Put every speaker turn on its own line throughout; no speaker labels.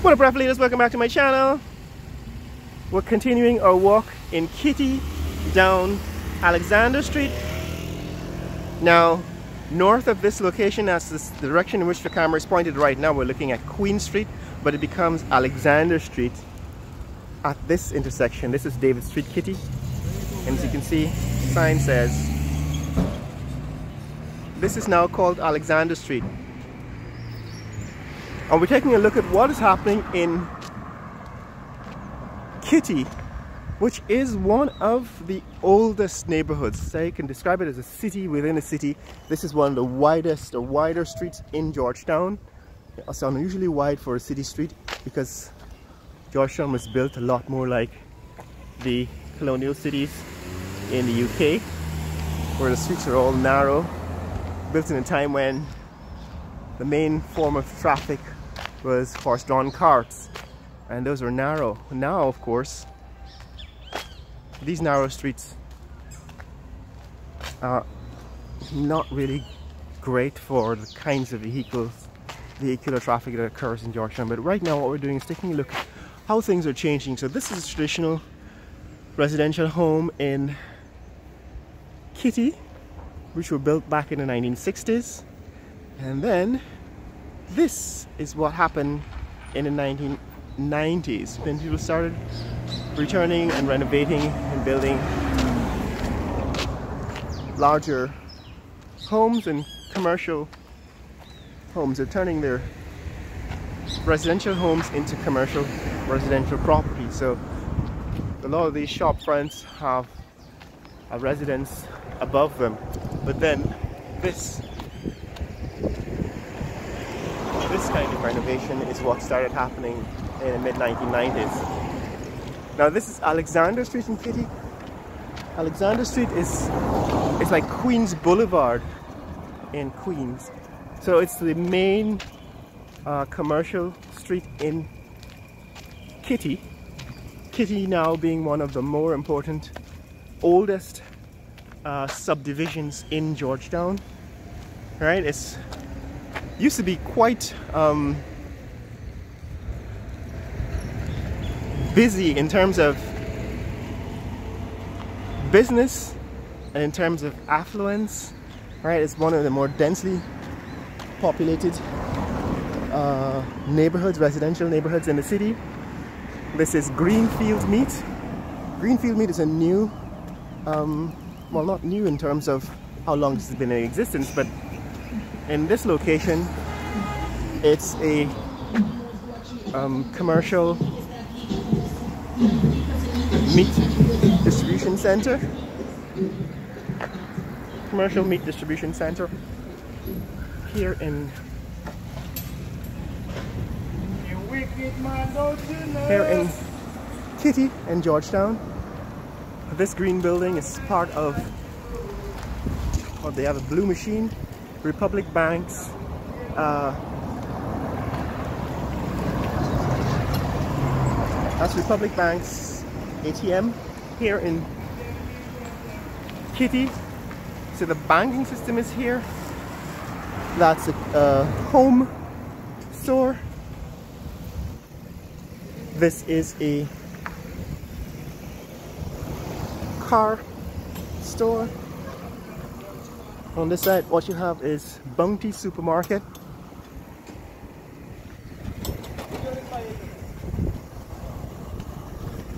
What up, leaders? Welcome back to my channel. We're continuing our walk in Kitty down Alexander Street. Now, north of this location, that's the direction in which the camera is pointed right now, we're looking at Queen Street, but it becomes Alexander Street at this intersection. This is David Street, Kitty. And as you can see, the sign says, this is now called Alexander Street. And we're taking a look at what is happening in Kitty, which is one of the oldest neighborhoods. So you can describe it as a city within a city. This is one of the widest or wider streets in Georgetown. It's unusually wide for a city street because Georgetown was built a lot more like the colonial cities in the UK, where the streets are all narrow, built in a time when the main form of traffic was horse-drawn carts, and those were narrow. Now, of course, these narrow streets are not really great for the kinds of vehicular traffic that occurs in Georgetown. But right now what we're doing is taking a look at how things are changing. So this is a traditional residential home in Kitty, which were built back in the 1960s. And then this is what happened in the 1990s when people started returning and renovating and building larger homes and commercial homes. They're turning their residential homes into commercial residential property. So a lot of these shop fronts have a residence above them, but then this kind of renovation is what started happening in the mid-1990s. Now this is Alexander Street in Kitty. Alexander Street is like Queens Boulevard in Queens. So it's the main commercial street in Kitty. Kitty now being one of the more important, oldest subdivisions in Georgetown. Right? It's used to be quite busy in terms of business and in terms of affluence. Right? It's one of the more densely populated neighborhoods, residential neighborhoods in the city. This is Greenfield Meat. Greenfield Meat is a new, well, not new in terms of how long this has been in existence, but in this location, it's a commercial meat distribution center. Commercial meat distribution center here in Kitty and Georgetown. This green building is part of, well, they have a blue machine, Republic Bank's that's Republic Bank's ATM here in Kitty. So the banking system is here. That's a home store. This is a car store. On this side, what you have is Bounty Supermarket.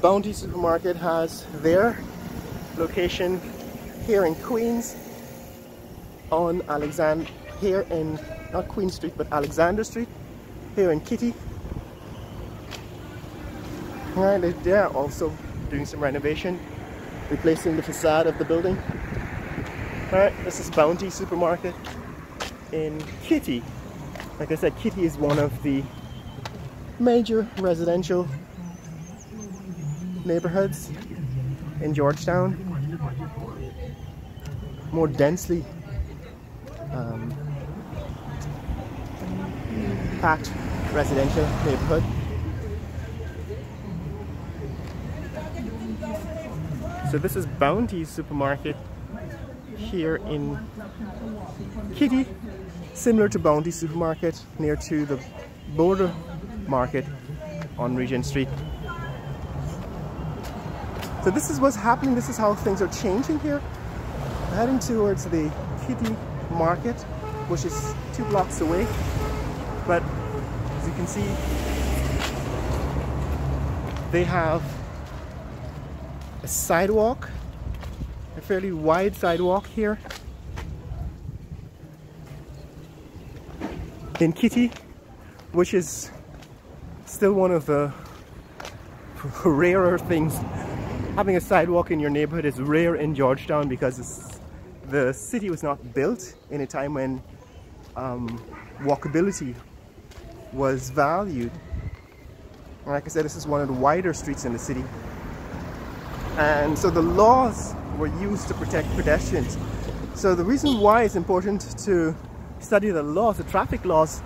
Bounty Supermarket has their location here in Queens on Alexander, here in, not Queen Street, but Alexander Street, here in Kitty. Alright, they're also doing some renovation, replacing the facade of the building. Alright, this is Bounty Supermarket in Kitty. Like I said, Kitty is one of the major residential neighborhoods in Georgetown. More densely packed residential neighborhood. So this is Bounty Supermarket here in Kitty, similar to Bounty Supermarket near to the Border Market on Regent Street. So this is what's happening, this is how things are changing here. Heading towards the Kitty Market, which is 2 blocks away. But as you can see, they have a sidewalk, a fairly wide sidewalk here in Kitty, which is still one of the rarer things. Having a sidewalk in your neighborhood is rare in Georgetown because the city was not built in a time when walkability was valued. And like I said, this is one of the wider streets in the city. And so the laws were used to protect pedestrians. So the reason why it's important to study the laws, the traffic laws,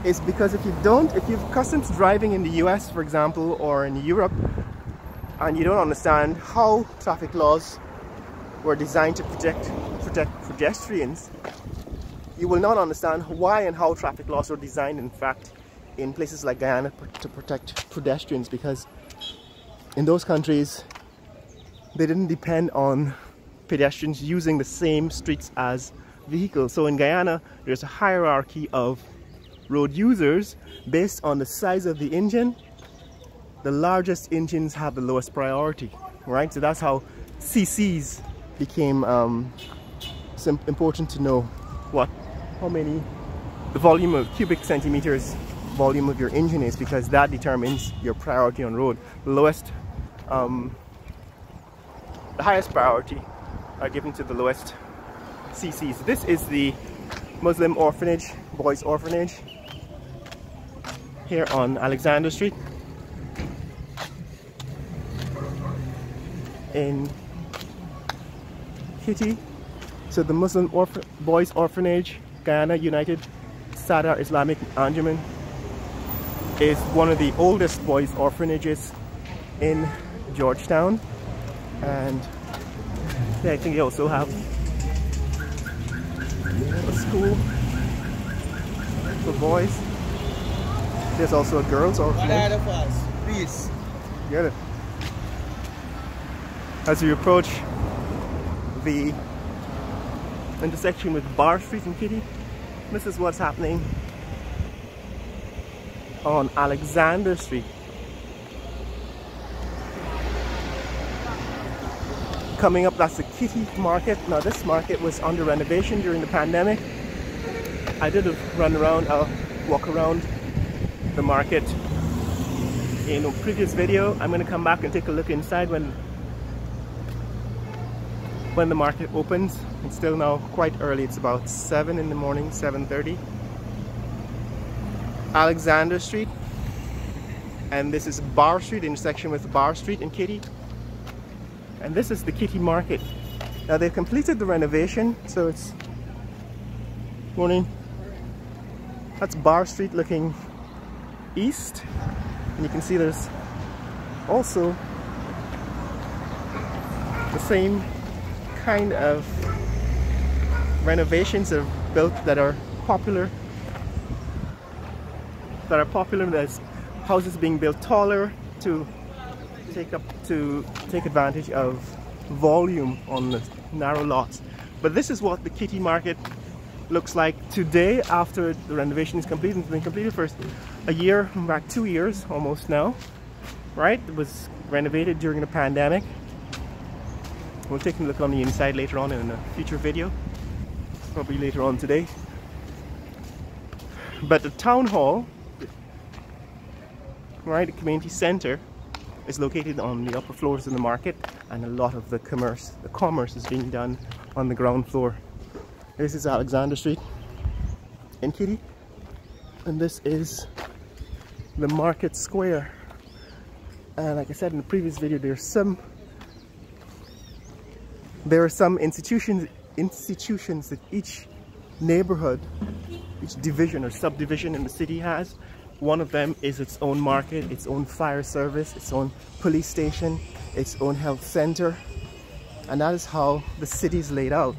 is because if you've accustomed to driving in the US, for example, or in Europe, and you don't understand how traffic laws were designed to protect pedestrians, you will not understand why and how traffic laws were designed, in fact, in places like Guyana to protect pedestrians, because in those countries they didn't depend on pedestrians using the same streets as vehicles. So in Guyana, there's a hierarchy of road users based on the size of the engine. The largest engines have the lowest priority, right? So that's how CCs became important to know the volume of cubic centimeters volume of your engine is, because that determines your priority on road. The highest priority are given to the lowest CCs. This is the Muslim orphanage, boys orphanage, here on Alexander Street in Kitty. So the Muslim boys orphanage, Guyana United Sadar Islamic Anjuman, is one of the oldest boys orphanages in Georgetown. And I think they also have a school for boys. There's also a girls orphanage. Please. Get it. As you approach the intersection with Bar Street in Kitty, this is what's happening on Alexander Street. Coming up, that's the Kitty Market. Now this market was under renovation during the pandemic. I did a run around, walk around the market in a previous video. I'm going to come back and take a look inside when the market opens. It's still now quite early, it's about 7 in the morning, 7:30. Alexander Street, and this is Bar Street, intersection with Bar Street in Kitty. And this is the Kitty Market. Now they've completed the renovation, so it's morning. That's Bar Street looking east, and you can see there's also the same kind of renovations that are built that are popular. There's houses being built taller to take advantage of volume on the narrow lots. But this is what the Kitty Market looks like today after the renovation is completed. It's been completed for a year, back 2 years almost now, right? It was renovated during the pandemic. We'll take a look on the inside later on in a future video, probably later on today. But the town hall, right, the community center, is located on the upper floors of the market, and a lot of the commerce is being done on the ground floor. This is Alexander Street in Kitty, and this is the market square. And like I said in the previous video, there are some institutions that each neighborhood, each division or subdivision in the city has. One of them is its own market, its own fire service, its own police station, its own health center, and that is how the city is laid out.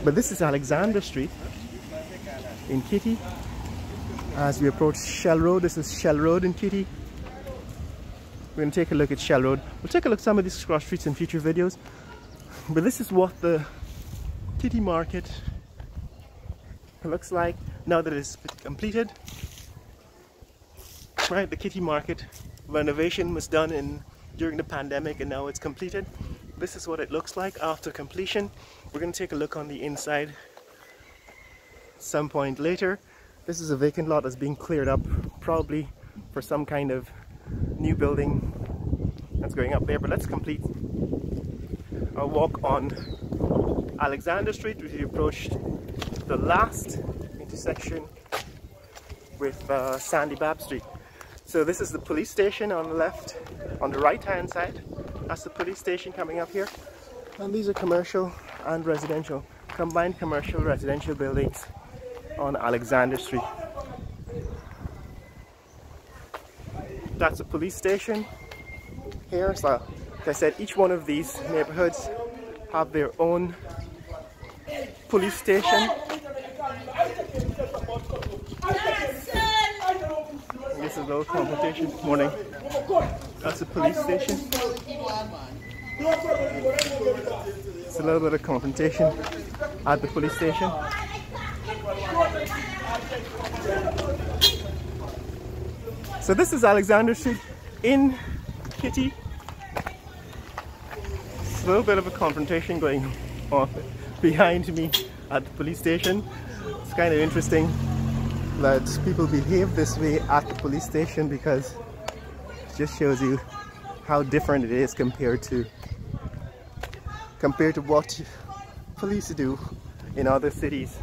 But this is Alexander Street in Kitty, As we approach Shell Road, this is Shell Road in Kitty. We're going to take a look at Shell Road. We'll take a look at some of these cross streets in future videos. But this is what the Kitty Market looks like now that it's completed. Right, the Kitty Market renovation was done during the pandemic, and now it's completed. This is what it looks like after completion. We're going to take a look on the inside some point later. This is a vacant lot that's being cleared up, probably for some kind of new building that's going up there. But let's complete our walk on Alexander Street. We approached the last intersection with Sandy Babb Street. So this is the police station on the left, on the right hand side. That's the police station coming up here. And these are commercial and residential, combined commercial residential buildings on Alexander Street. That's a police station here. So like I said, each one of these neighborhoods have their own police station. This is a little confrontation. Morning. That's a police station. It's a little bit of confrontation at the police station. So this is Alexander Street in Kitty. It's a little bit of a confrontation going on behind me at the police station. It's kind of interesting that people behave this way at the police station, because it just shows you how different it is compared to what police do in other cities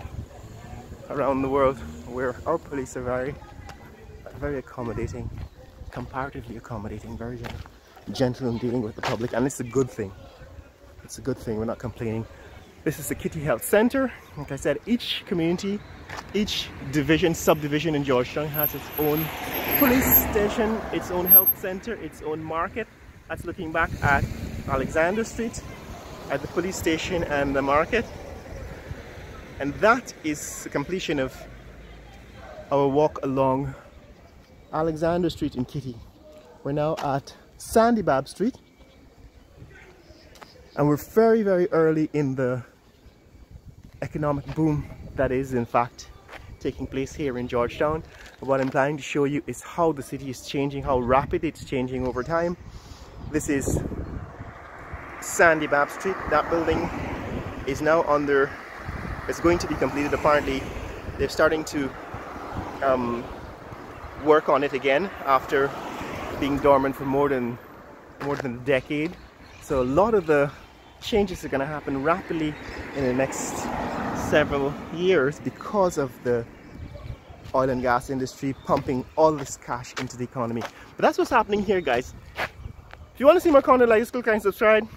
around the world, where our police are very accommodating, comparatively accommodating, very gentle in dealing with the public, and it's a good thing. It's a good thing, we're not complaining. This is the Kitty Health Center. Like I said, each community, each division, subdivision in Georgetown has its own police station, its own health center, its own market. That's looking back at Alexander Street, at the police station and the market. And that is the completion of our walk along Alexander Street in Kitty. We're now at Sandy Babb Street, and we're very, very early in the economic boom that is in fact taking place here in Georgetown. And what I'm planning to show you is how the city is changing, how rapid it's changing over time. This is Sandy Babb Street. That building is now it's going to be completed. Apparently they're starting to work on it again after being dormant for more than a decade. So a lot of the changes are going to happen rapidly in the next several years because of the oil and gas industry pumping all this cash into the economy. But that's what's happening here, guys. If you want to see more content like this, click and subscribe.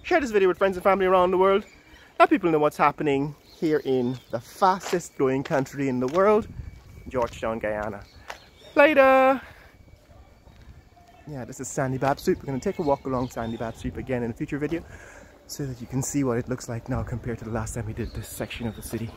Share this video with friends and family around the world. Let people know what's happening here in the fastest growing country in the world, Georgetown, Guyana. Later! Yeah, this is Sandy Babb Street. We're going to take a walk along Sandy Babb Street again in a future video so that you can see what it looks like now compared to the last time we did this section of the city.